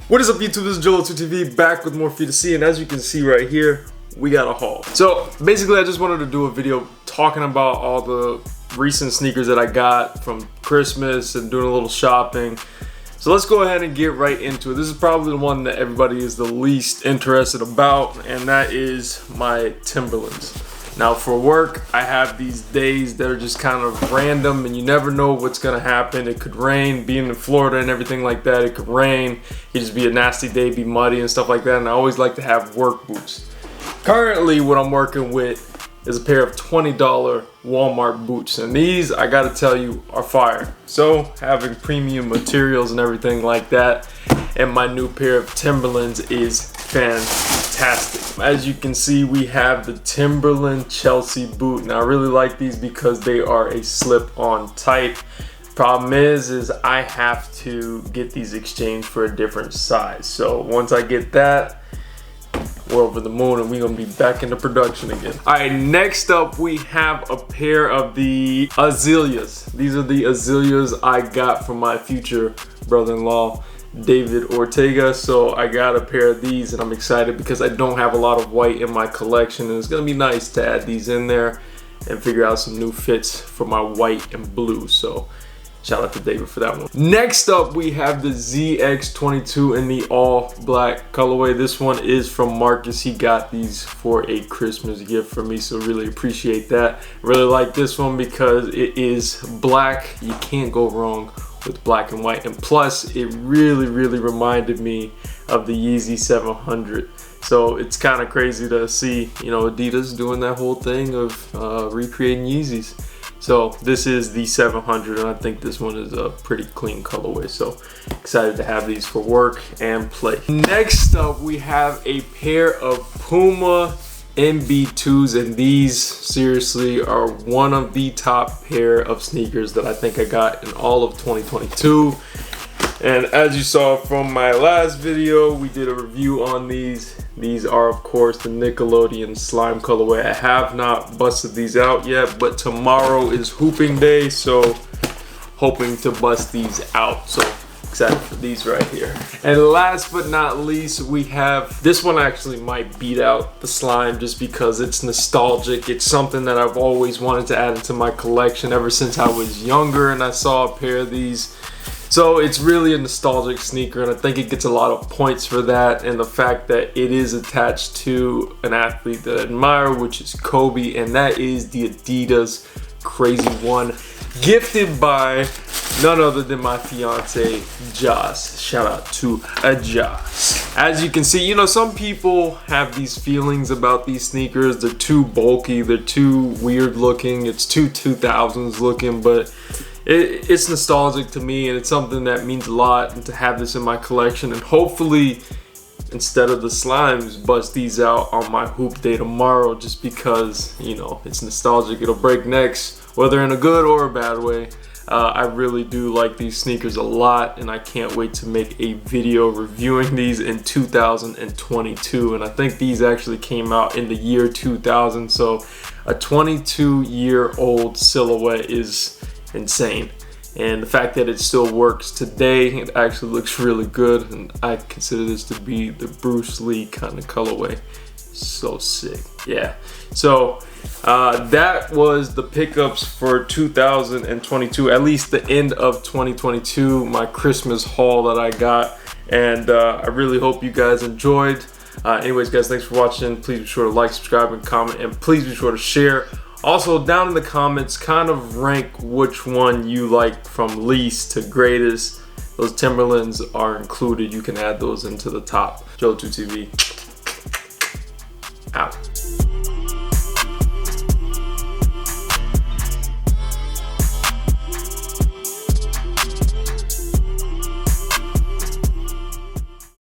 What is up YouTube, this is Mb.02 TV back with more for you to see, and as you can see right here, we got a haul. So basically I just wanted to do a video talking about all the recent sneakers that I got from Christmas and doing a little shopping. So let's go ahead and get right into it. This is probably the one that everybody is the least interested about, and that is my Timberlands. Now for work, I have these days that are just kind of random and you never know what's gonna happen. It could rain, being in Florida and everything like that, it could rain. It could just be a nasty day, be muddy and stuff like that, and I always like to have work boots. Currently what I'm working with is a pair of $20 Walmart boots, and these, I gotta tell you, are fire. So having premium materials and everything like that, and my new pair of Timberlands is fantastic. As you can see, we have the Timberland Chelsea boot. Now I really like these because they are a slip-on type. Problem is I have to get these exchanged for a different size. So once I get that, we're over the moon and we're gonna be back into production again. All right, next up we have a pair of the Azaleas. These are the Azaleas I got from my future brother-in-law, David Ortega. So I got a pair of these and I'm excited because I don't have a lot of white in my collection, and it's gonna be nice to add these in there and figure out some new fits for my white and blue. So shout out to David for that one. Next up, we have the ZX22 in the all black colorway. This one is from Marcus. He got these for a Christmas gift for me, so really appreciate that. Really like this one because it is black. You can't go wrong with black and white, and plus it really reminded me of the Yeezy 700. So it's kind of crazy to see, you know, Adidas doing that whole thing of recreating Yeezys. So this is the 700, and I think this one is a pretty clean colorway. So excited to have these for work and play. Next up, we have a pair of Puma Mb.02s, and these seriously are one of the top pair of sneakers that I think I got in all of 2022. And as you saw from my last video, we did a review on these. These are, of course, the Nickelodeon Slime colorway. I have not busted these out yet, but tomorrow is hooping day, so hoping to bust these out. So excited for these right here. And last but not least, we have this one. Actually might beat out the Slime just because it's nostalgic. It's something that I've always wanted to add into my collection ever since I was younger and I saw a pair of these. So it's really a nostalgic sneaker, and I think it gets a lot of points for that, and the fact that it is attached to an athlete that I admire, which is Kobe, and that is the Adidas Crazy one, gifted by none other than my fiance, Joss. Shout out to Joss. As you can see, you know, some people have these feelings about these sneakers. They're too bulky, they're too weird looking, it's too 2000s looking, but it's nostalgic to me, and it's something that means a lot, and to have this in my collection, and hopefully instead of the Slimes, bust these out on my hoop day tomorrow, just because, you know, it's nostalgic. It'll break necks, whether in a good or a bad way. I really do like these sneakers a lot, and I can't wait to make a video reviewing these in 2022. And I think these actually came out in the year 2000, so a 22-year-old silhouette is insane, and the fact that it still works today, it actually looks really good, and I consider this to be the Bruce Lee kind of colorway. So sick. Yeah, so that was the pickups for 2022, at least the end of 2022, my Christmas haul that I got, and I really hope you guys enjoyed. Anyways guys, thanks for watching. Please be sure to like, subscribe, and comment, and please be sure to share. Also, down in the comments, kind of rank which one you like from least to greatest. Those Timberlands are included. You can add those into the top. Mb.02 TV. Out.